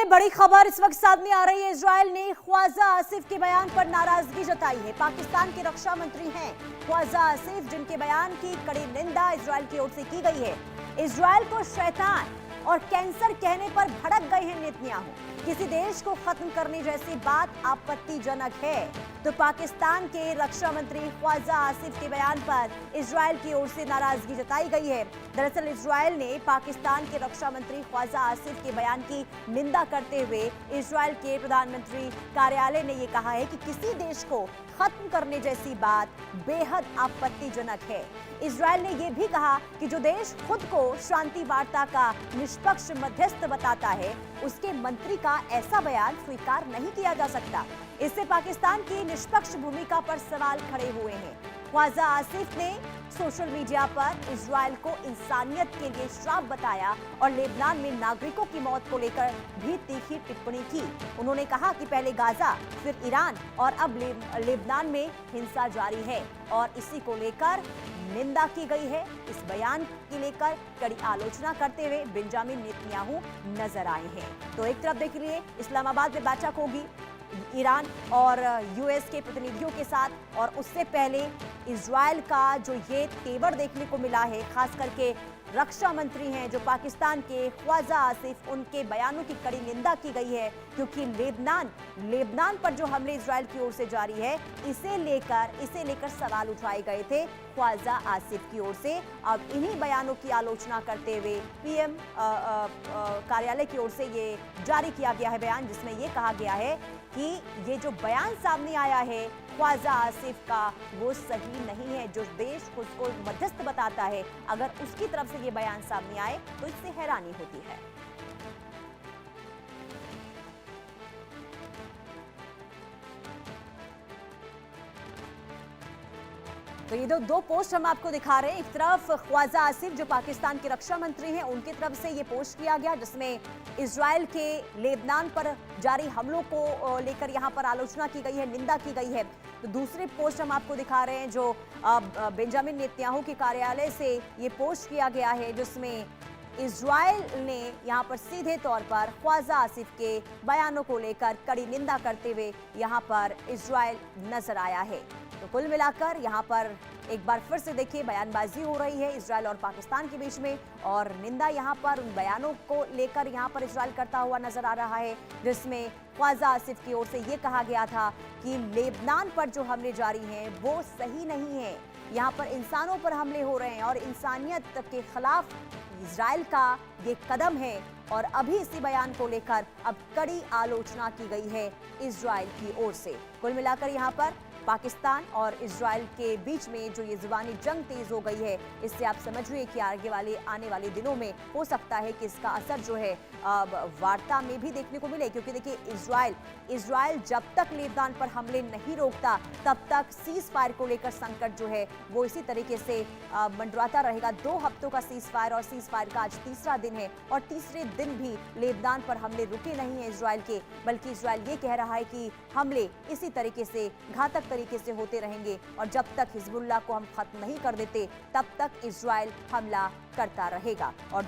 चलिए बड़ी खबर इस वक्त सामने आ रही है। इजरायल ने ख्वाजा आसिफ के बयान पर नाराजगी जताई है। पाकिस्तान के रक्षा मंत्री हैं ख्वाजा आसिफ, जिनके बयान की कड़ी निंदा इजरायल की ओर से की गई है। इजरायल को शैतान और कैंसर कहने पर भड़क गए हैं नेतन्याहू। किसी देश को खत्म करने जैसी बात आपत्तिजनक है तो पाकिस्तान के रक्षा मंत्री ख्वाजा आसिफ के बयान पर इजरायल की ओर से नाराजगी जताई गई है। दरअसल इजरायल ने पाकिस्तान के रक्षा मंत्री ख्वाजा आसिफ के बयान की निंदा करते हुए इजरायल के प्रधानमंत्री कार्यालय ने यह कहा है कि किसी देश को खत्म करने जैसी बात बेहद आपत्तिजनक है। इजरायल ने यह भी कहा कि जो देश खुद को शांति वार्ता का निष्पक्ष मध्यस्थ बताता है, उसके मंत्री का ऐसा बयान स्वीकार नहीं किया जा सकता। इससे पाकिस्तान की निष्पक्ष भूमिका पर सवाल खड़े हुए हैं। ख्वाजा आसिफ ने सोशल मीडिया पर इजरायल को इंसानियत के लिए श्राप बताया और लेबनान में नागरिकों की मौत को लेकर भी तीखी टिप्पणी की। उन्होंने कहा कि पहले गाजा, फिर ईरान और अब लेबनान में हिंसा जारी है और इसी को लेकर निंदा की गई है। इस बयान की लेकर कड़ी आलोचना करते हुए बेंजामिन नेतन्याहू नजर आए हैं। तो एक तरफ देखिए इस्लामाबाद में बैठक होगी ईरान और यूएस के प्रतिनिधियों के साथ, और उससे पहले इजरायल का जो ये तेवर देखने को मिला है, खास करके रक्षा मंत्री हैं जो पाकिस्तान के ख्वाजा आसिफ, उनके बयानों की कड़ी निंदा की गई है क्योंकि लेबनान पर जो हमले इजरायल की ओर से जारी है, इसे लेकर सवाल उठाए गए थे ख्वाजा आसिफ की ओर से। अब इन्हीं बयानों की आलोचना करते हुए पीएम कार्यालय की ओर से ये जारी किया गया है बयान, जिसमें ये कहा गया है कि ये जो बयान सामने आया है ख्वाजा आसिफ का, वो सही नहीं है। जो देश खुद को मध्यस्थ बताता है, अगर उसकी तरफ से ये बयान सामने आए तो इससे हैरानी होती है। तो ये दो पोस्ट हम आपको दिखा रहे हैं। एक तरफ ख्वाजा आसिफ जो पाकिस्तान के रक्षा मंत्री हैं, उनकी तरफ से ये पोस्ट किया गया जिसमें इजरायल के लेबनान पर जारी हमलों को लेकर यहां पर आलोचना की गई है, निंदा की गई है। तो दूसरी पोस्ट हम आपको दिखा रहे हैं जो बेंजामिन नेतन्याहू के कार्यालय से ये पोस्ट किया गया है, जिसमें इजरायल ने यहां पर सीधे तौर पर ख्वाजा आसिफ के बयानों को लेकर कड़ी निंदा करते हुए यहां पर इजरायल नजर आया है। तो कुल मिलाकर यहां पर एक बार फिर से देखिए बयानबाजी हो रही है इजरायल और पाकिस्तान के बीच में, और निंदा यहां पर उन बयानों को लेकर यहां पर इजरायल करता हुआ नजर आ रहा है, जिसमें ख्वाजा आसिफ की ओर से ये कहा गया था कि लेबनान पर जो हमले जारी हैं वो सही नहीं है। यहाँ पर इंसानों पर हमले हो रहे हैं और इंसानियत के खिलाफ इजरायल का ये कदम है, और अभी इसी बयान को लेकर अब कड़ी आलोचना की गई है इजरायल की ओर से। कुल मिलाकर यहाँ पर पाकिस्तान और इजरायल के बीच में जो ये जुबानी जंग तेज हो गई है, इससे आप समझिए कि आने वाले दिनों में हो सकता है कि इसका असर जो है वार्ता में भी देखने को मिले, क्योंकि देखिए इजरायल जब तक लेबनान पर हमले नहीं रोकता तब तक सीज फायर को लेकर संकट जो है वो इसी तरीके से मंडराता रहेगा। 2 हफ्तों का सीज फायर, और सीज फायर का आज तीसरा दिन है, और तीसरे दिन भी लेबनान पर हमले रुके नहीं हैं इजरायल के, बल्कि इजरायल ये कह रहा है कि हमले इसी तरीके से घातक तरीके से होते रहेंगे, और जब तक हिजबुल्लाह को हम खत्म नहीं कर देते तब तक इजरायल हमला करता रहेगा। और